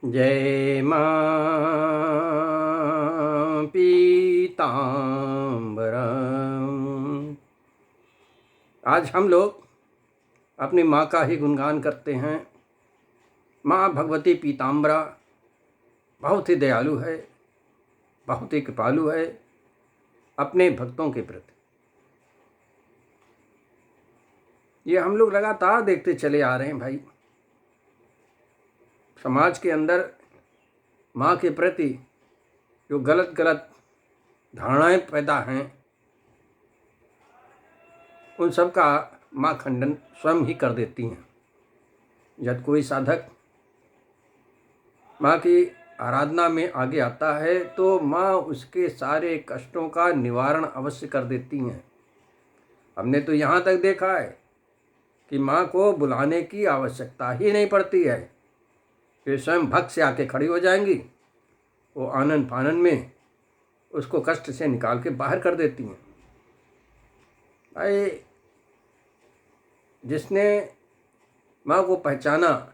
जय मां पीताम्बरम। आज हम लोग अपनी माँ का ही गुणगान करते हैं। माँ भगवती पीताम्बरा बहुत ही दयालु है, बहुत ही कृपालु है अपने भक्तों के प्रति। ये हम लोग लगातार देखते चले आ रहे हैं भाई। समाज के अंदर माँ के प्रति जो गलत गलत धारणाएं पैदा हैं, उन सब का माँ खंडन स्वयं ही कर देती हैं। जब कोई साधक माँ की आराधना में आगे आता है तो माँ उसके सारे कष्टों का निवारण अवश्य कर देती हैं। हमने तो यहाँ तक देखा है कि माँ को बुलाने की आवश्यकता ही नहीं पड़ती है, वे स्वयं भक्त से आके खड़ी हो जाएंगी। वो आनन फानन में उसको कष्ट से निकाल के बाहर कर देती हैं। भाई, जिसने माँ को पहचाना,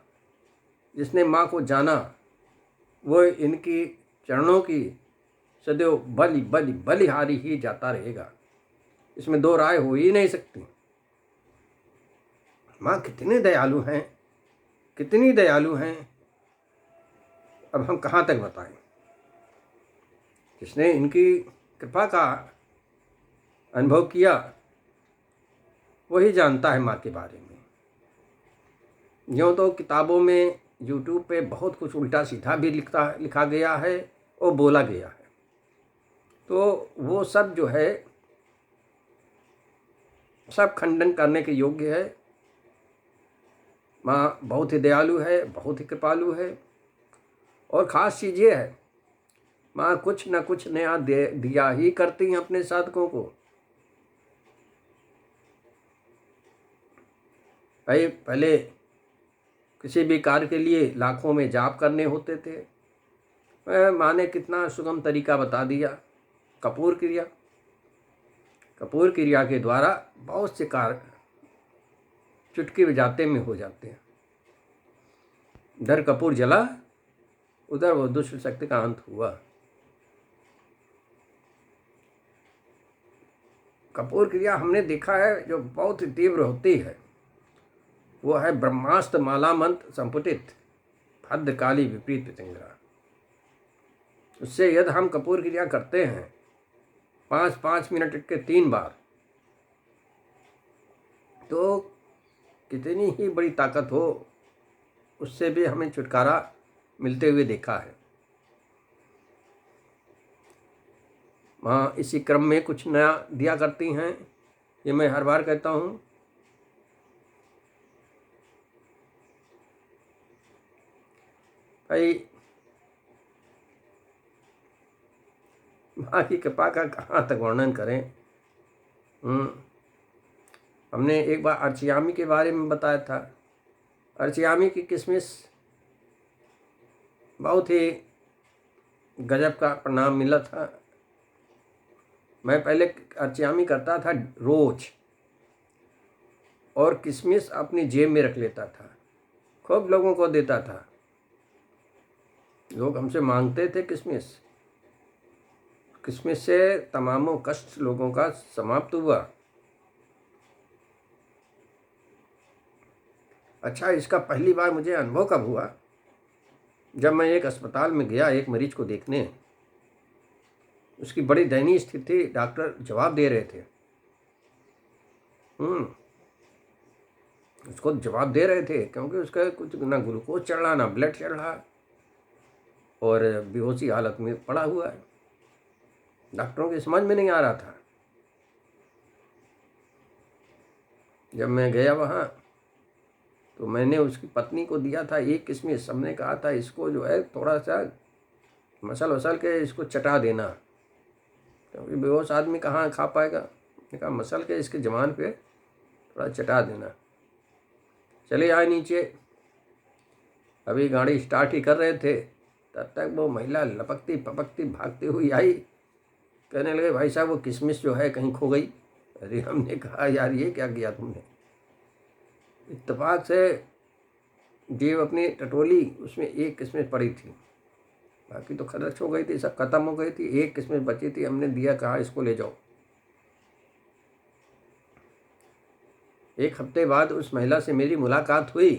जिसने माँ को जाना, वो इनकी चरणों की सदैव बलि बलि बलिहारी ही जाता रहेगा। इसमें दो राय हो ही नहीं सकती। माँ कितनी दयालु हैं, कितनी दयालु हैं, अब हम कहाँ तक बताएं। जिसने इनकी कृपा का अनुभव किया वही जानता है माँ के बारे में। यूँ तो किताबों में, यूट्यूब पे बहुत कुछ उल्टा सीधा भी लिखा गया है और बोला गया है, तो वो सब जो है सब खंडन करने के योग्य है। माँ बहुत ही दयालु है, बहुत ही कृपालु है। और ख़ास चीज़ ये है, माँ कुछ न कुछ नया दिया ही करती हैं अपने साधकों को। भाई, पहले किसी भी कार्य के लिए लाखों में जाप करने होते थे, माँ ने कितना सुगम तरीका बता दिया। कपूर क्रिया, कपूर क्रिया के द्वारा बहुत से कार्य चुटकी बजाते में हो जाते हैं। इधर कपूर जला, उधर वो दुष्ट शक्ति का अंत हुआ। कपूर क्रिया हमने देखा है जो बहुत ही तीव्र होती है, वो है ब्रह्मास्त्र माला मंत्र संपुटित भद्रकाली विपरीत विचिंद्रा। उससे यदि हम कपूर क्रिया करते हैं 5-5 मिनट के 3 बार, तो कितनी ही बड़ी ताकत हो, उससे भी हमें छुटकारा मिलते हुए देखा है। माँ इसी क्रम में कुछ नया दिया करती हैं, ये मैं हर बार कहता हूँ। भाई, माँ की कृपा का कहाँ तक वर्णन करें। हमने एक बार अर्चियामी के बारे में बताया था। अर्चियामी की किशमिश बहुत ही गजब का परिणाम मिला था। मैं पहले अर्चियामी करता था रोज, और किशमिश अपनी जेब में रख लेता था, खूब लोगों को देता था। लोग हमसे मांगते थे किशमिश। किशमिश से तमामों कष्ट लोगों का समाप्त हुआ। अच्छा, इसका पहली बार मुझे अनुभव कब हुआ, जब मैं एक अस्पताल में गया एक मरीज को देखने। उसकी बड़ी दयनीय स्थिति, डॉक्टर जवाब दे रहे थे। उसको जवाब दे रहे थे क्योंकि उसका कुछ ना ग्लूकोज चढ़ रहा, ना ब्लड चढ़ रहा, और बेहोशी हालत में पड़ा हुआ है। डॉक्टरों की समझ में नहीं आ रहा था। जब मैं गया वहाँ, तो मैंने उसकी पत्नी को दिया था एक किशमिश। सबने कहा था इसको जो है थोड़ा सा मसल वसल के इसको चटा देना, क्योंकि बेहोश आदमी कहाँ खा पाएगा। मैंने कहा मसल के इसके जवान पे थोड़ा चटा देना। चले आए नीचे, अभी गाड़ी स्टार्ट ही कर रहे थे, तब तक वो महिला लपकती पपकती भागती हुई आई। कहने लगे भाई साहब, वो किशमिश जो है कहीं खो गई। अरे हमने कहा यार ये क्या किया तुमने। इत्तेफाक से जेब अपनी टटोली, उसमें एक किस्मत पड़ी थी, बाकी तो खर्च हो गई थी, सब खत्म हो गई थी, एक किस्मत बची थी। हमने दिया, कहा इसको ले जाओ। एक हफ्ते बाद उस महिला से मेरी मुलाकात हुई,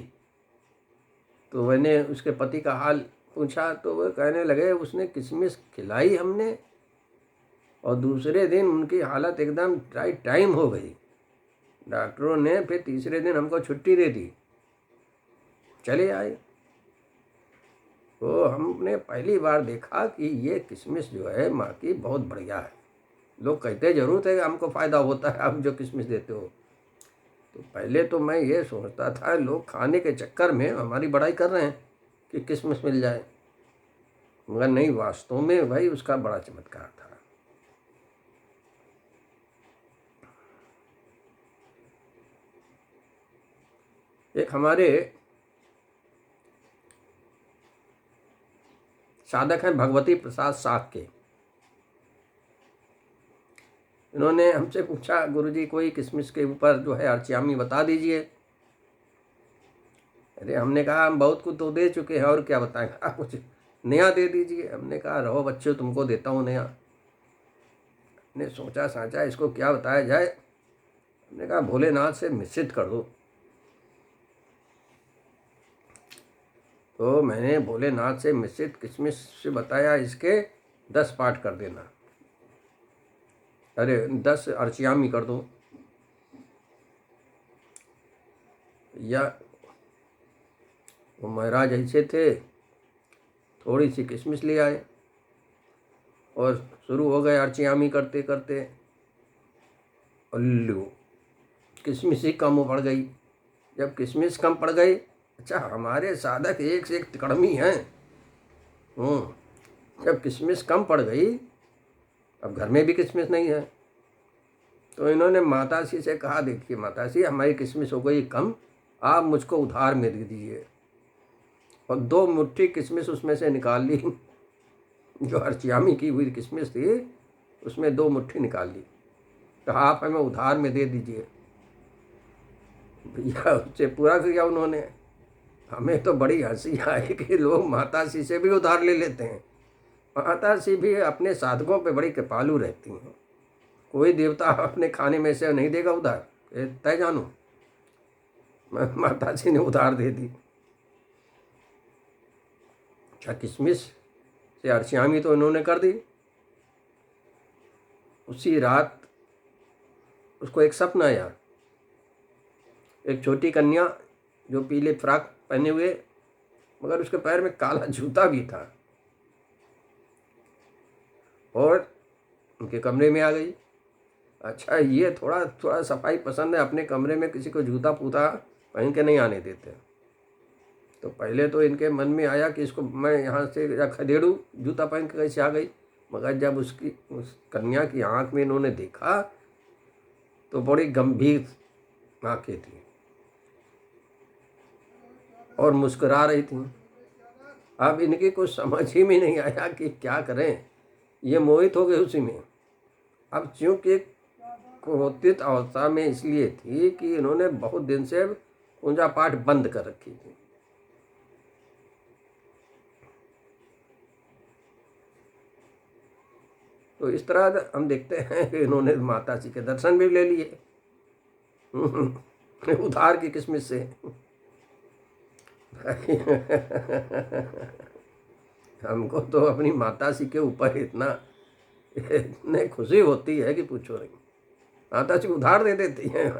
तो मैंने उसके पति का हाल पूछा, तो वह कहने लगे उसने किशमिश खिलाई हमने, और दूसरे दिन उनकी हालत एकदम टाइम हो गई। डॉक्टरों ने फिर तीसरे दिन हमको छुट्टी दे दी, चले आए। तो हमने पहली बार देखा कि ये किशमिश जो है माँ की बहुत बढ़िया है। लोग कहते जरूर थे कि हमको फ़ायदा होता है, आप जो किशमिश देते हो। तो पहले तो मैं ये सोचता था लोग खाने के चक्कर में हमारी बड़ाई कर रहे हैं कि किशमिश मिल जाए, मगर नहीं, वास्तव में भाई उसका बड़ा चमत्कार था। एक हमारे साधक हैं भगवती प्रसाद साख के, इन्होंने हमसे पूछा, गुरुजी कोई किशमिश के ऊपर जो है अर्चियामी बता दीजिए। अरे हमने कहा हम बहुत कुछ तो दे चुके हैं, और क्या बताएं, आप कुछ नया दे दीजिए। हमने कहा रहो बच्चों, तुमको देता हूँ नया। हमने सोचा साचा इसको क्या बताया जाए। हमने कहा भोलेनाथ से मिश्रित कर दो। तो मैंने भोलेनाथ से मिश्रित किशमिश से बताया, इसके 10 पाठ कर देना, अरे 10 अर्चियामी कर दो। या वो महाराज ऐसे थे, थोड़ी सी किशमिश ले आए और शुरू हो गए अर्चियामी करते करते। अल्लू, किशमिश ही कम पड़ गई। जब किशमिश कम पड़ गई, अच्छा हमारे साधक एक से एक तिकड़मी हैं। जब किशमिश कम पड़ गई, अब घर में भी किशमिश नहीं है, तो इन्होंने माताजी से कहा, देखिए माताजी हमारी किशमिश हो गई कम, आप मुझको उधार में दे दीजिए। और 2 मुट्ठी किशमिश उसमें से निकाल ली, जो अर्चियामी की हुई किशमिश थी उसमें 2 मुट्ठी निकाल ली। कहा आप हमें उधार में दे दीजिए। भैया उससे पूरा किया उन्होंने। हमें तो बड़ी हंसी आई कि लोग माताजी से भी उधार ले लेते हैं। माताजी भी अपने साधकों पे बड़ी कृपालु रहती हैं। कोई देवता अपने खाने में से नहीं देगा उधार, तय जानो। माताजी ने उधार दे दी। अच्छा, किशमिश से अर्चियामी तो इन्होंने कर दी। उसी रात उसको एक सपना आया, एक छोटी कन्या जो पीले फ्रॉक पहने हुए, मगर उसके पैर में काला जूता भी था, और उनके कमरे में आ गई। अच्छा, ये थोड़ा थोड़ा सफाई पसंद है, अपने कमरे में किसी को जूता पूता पहन के नहीं आने देते। तो पहले तो इनके मन में आया कि इसको मैं यहाँ से या खदेड़ूँ, जूता पहन के कैसे आ गई। मगर जब उस कन्या की आंख में इन्होंने देखा तो बड़ी गंभीर आंखें थी और मुस्कुरा रही थी। अब इनकी कुछ समझ ही में नहीं आया कि क्या करें, ये मोहित हो गए उसी में। अब चूँकि क्रोधित अवस्था में इसलिए थी कि इन्होंने बहुत दिन से पूजा पाठ बंद कर रखी थी। तो इस तरह हम देखते हैं कि इन्होंने माता जी के दर्शन भी ले लिए उधार की किस्मत से। हमको तो अपनी माता जी के ऊपर इतने खुशी होती है कि पूछो नहीं। माता जी उधार दे देती हैं।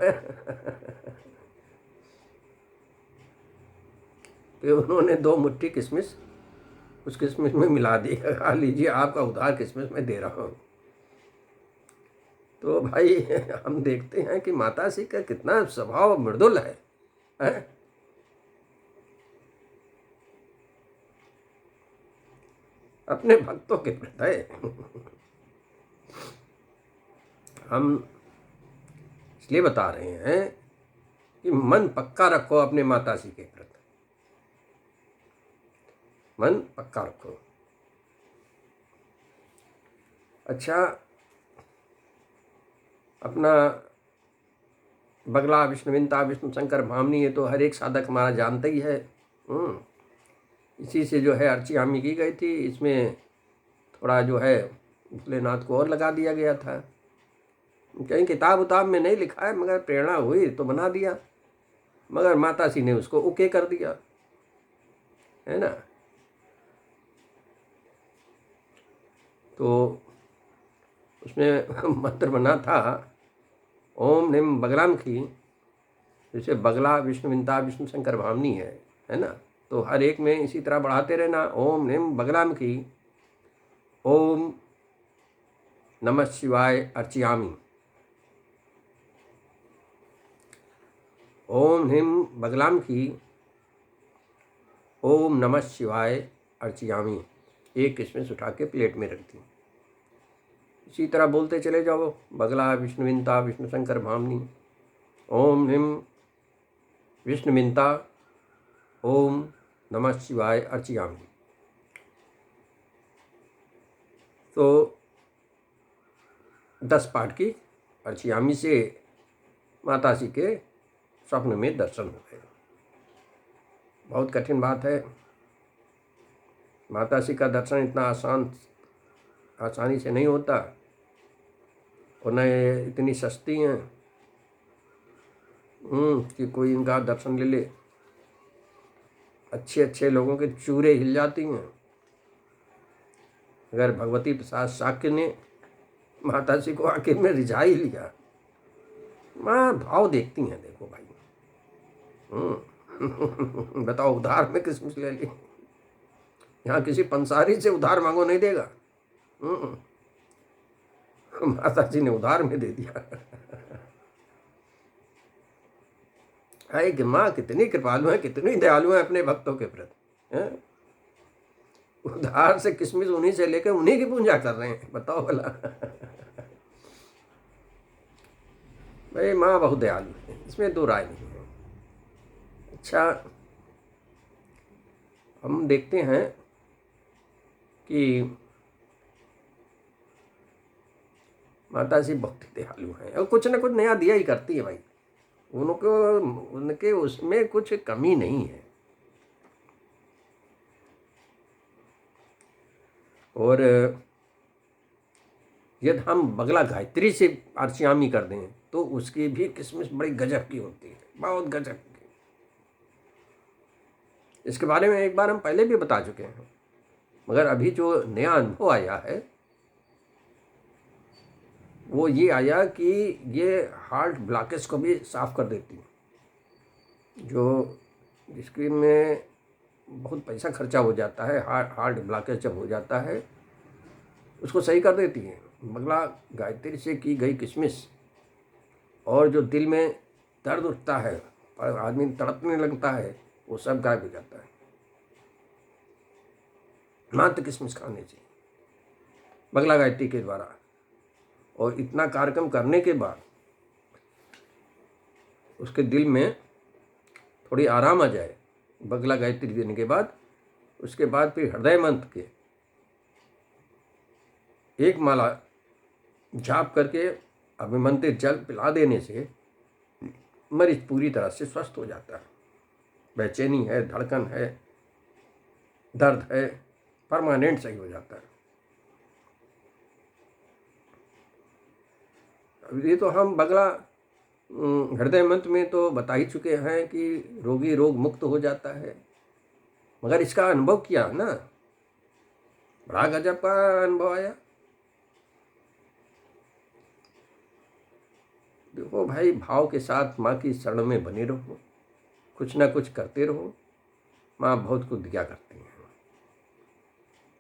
तो उन्होंने 2 मुट्ठी किशमिश उस किशमिश में मिला दी, खा लीजिए आपका उधार किशमिश में दे रहा हूँ। तो भाई हम देखते हैं कि माता जी का कितना स्वभाव मृदुल है? अपने भक्तों के प्रति हम इसलिए बता रहे हैं कि मन पक्का रखो अपने माता जी के प्रति, मन पक्का रखो। अच्छा, अपना बगला विष्णुविंता विष्णु शंकर भामनी, ये तो हर एक साधक हमारा जानता ही है। इसी से जो है अर्चियामी की गई थी। इसमें थोड़ा जो है भोलेनाथ को और लगा दिया गया था। कहीं किताब उताब में नहीं लिखा है, मगर प्रेरणा हुई तो बना दिया, मगर माताजी ने उसको ओके कर दिया, है ना। तो उसमें मंत्र बना था ओम निम बगलाम की, जैसे बगला विष्णु विंता विष्णु शंकर भामनी है ना। तो हर एक में इसी तरह बढ़ाते रहना, ओम निम बगलाम की, ओम नमः शिवाय अर्चियामी, ओम हिम बगलाम की, ओम नमः शिवाय अर्चियामी। एक किस्में उठा के प्लेट में रख दी। इसी तरह बोलते चले जाओ, बगला विष्णुविंता विष्णु शंकर भामनी, ओम हिम विष्णुविंता, ओम नमः शिवाय अर्चियामी। तो 10 पाठ की अर्चियामी से माताजी के स्वप्न में दर्शन हो गए। बहुत कठिन बात है, माताजी का दर्शन इतना आसानी से नहीं होता, और न इतनी सस्ती हैं कि कोई इनका दर्शन ले ले। अच्छे अच्छे लोगों के चूरे हिल जाती हैं। अगर भगवती प्रसाद शाक्य ने माताजी को आखिर में रिझा ही लिया। माँ भाव देखती हैं, देखो भाई। बताओ, उधार में किसमिस ले ली? यहाँ किसी पंसारी से उधार मांगो, नहीं देगा। माताजी ने उधार में दे दिया। है कि माँ कितनी कृपालु है, कितनी दयालु है अपने भक्तों के प्रति। उधार से किसमिस उन्हीं से लेकर उन्हीं की पूजा कर रहे हैं, बताओ भला। भाई माँ बहुत दयालु है, इसमें दो राय नहीं है। अच्छा, हम देखते हैं कि माता जी बहुत दयालु हैं और कुछ ना कुछ नया दिया ही करती है भाई। उनके उसमें कुछ कमी नहीं है। और यदि हम बगला गायत्री से अर्चियामी कर दें तो उसकी भी किस्मत बड़ी गजब की होती है, बहुत गजब की। इसके बारे में एक बार हम पहले भी बता चुके हैं, मगर अभी जो नया अनुभव आया है वो ये आया कि ये हार्ट ब्लॉकेज को भी साफ कर देती है। जो जिसके में बहुत पैसा खर्चा हो जाता है, हार्ट ब्लॉकेज जब हो जाता है उसको सही कर देती है बगला गायत्री से की गई किशमिश। और जो दिल में दर्द उठता है और आदमी तड़पने लगता है, वो सब गायब हो जाता है मात्र किशमिश खाने से, बगला गायत्री के द्वारा। और इतना कार्यक्रम करने के बाद उसके दिल में थोड़ी आराम आ जाए, बगला गायत्री देने के बाद, उसके बाद फिर हृदय मंत्र के एक माला जाप करके अभिमंत्रित जल पिला देने से मरीज पूरी तरह से स्वस्थ हो जाता है। बेचैनी है, धड़कन है, दर्द है, परमानेंट सही हो जाता है। ये तो हम बगला हृदय मंत्र में तो बता ही चुके हैं कि रोगी रोग मुक्त हो जाता है, मगर इसका अनुभव किया ना, बड़ा गजब का अनुभव आया। देखो भाई, भाव के साथ माँ की शरण में बने रहो, कुछ ना कुछ करते रहो। माँ बहुत कुछ दिया करती हैं,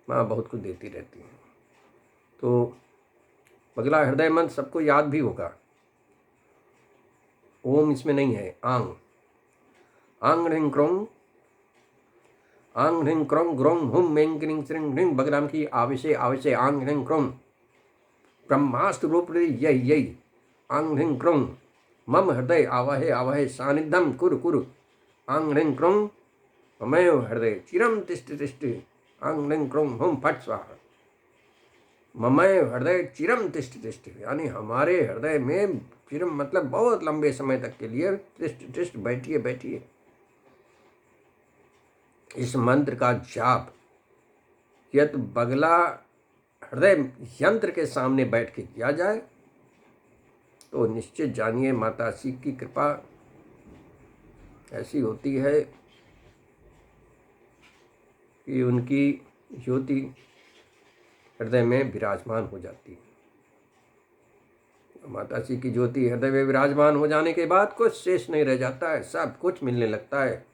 माँ बहुत कुछ देती रहती हैं। तो बगला हृदय मंत्र सबको याद भी होगा। ओम इसमें नहीं है, आंग आंग ह्रीं क्रोंग, आंग ह्रीं क्रोंग ग्रोंग हुम मेंग क्रीं श्रीं ह्रीं बगलाम की आविषे आविषे आंग ह्रीं क्रोंग ब्रह्मास्त्र रूप यही यही आंग ह्रीं क्रोंग मम हृदय आवहे आवहे सानिध्यम कुरु कुरु आंग ह्रीं क्रोंग ममेव हृदय चिरम तिष्ठ तिष्ठ आंग ह्रीं क्रोंग हुम फट स्वाहा। ममय हृदय चिरम तिष्ठ तिष्ठ, यानी हमारे हृदय में चिरम मतलब बहुत लंबे समय तक के लिए तिष्ठ तिष्ठ, बैठिए बैठिए। इस मंत्र का जाप यदि बगला हृदय यंत्र के सामने बैठ के किया जाए तो निश्चित जानिए माता श्री की कृपा ऐसी होती है कि उनकी ज्योति हृदय में विराजमान हो जाती है। माता श्री की ज्योति हृदय में विराजमान हो जाने के बाद कुछ शेष नहीं रह जाता है, सब कुछ मिलने लगता है।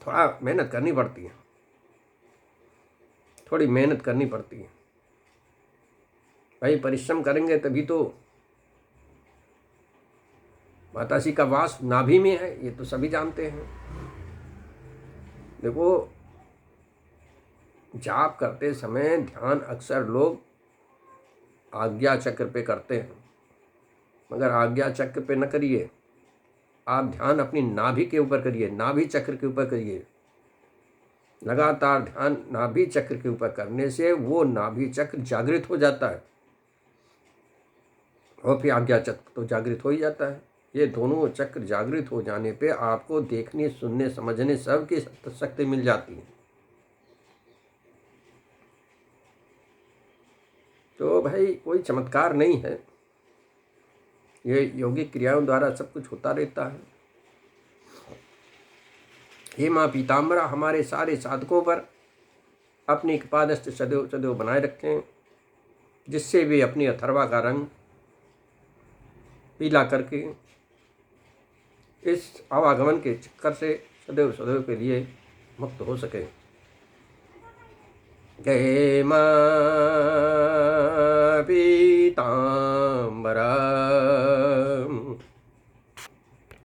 थोड़ा मेहनत करनी पड़ती है, थोड़ी मेहनत करनी पड़ती है भाई, परिश्रम करेंगे तभी तो। माता श्री का वास नाभि में है, ये तो सभी जानते हैं। देखो, जाप करते समय ध्यान अक्सर लोग आज्ञा चक्र पे करते हैं, मगर आज्ञा चक्र पे न करिए, आप ध्यान अपनी नाभि के ऊपर करिए, नाभि चक्र के ऊपर करिए। लगातार ध्यान नाभि चक्र के ऊपर करने से वो नाभि चक्र जागृत हो जाता है और फिर आज्ञा चक्र तो जागृत हो ही जाता है। ये दोनों चक्र जागृत हो जाने पे आपको देखने, सुनने, समझने सब की शक्ति मिल जाती है। तो भाई कोई चमत्कार नहीं है, ये योगिक क्रियाओं द्वारा सब कुछ होता रहता है। हे माँ पीताम्बरा हमारे सारे साधकों पर अपनी कृपादृष्टि सदैव सदैव बनाए रखें, जिससे वे अपनी अथर्वा का रंग पीला करके इस आवागमन के चक्कर से सदैव सदैव के लिए मुक्त हो सके। जय माँ पीताम्बरा।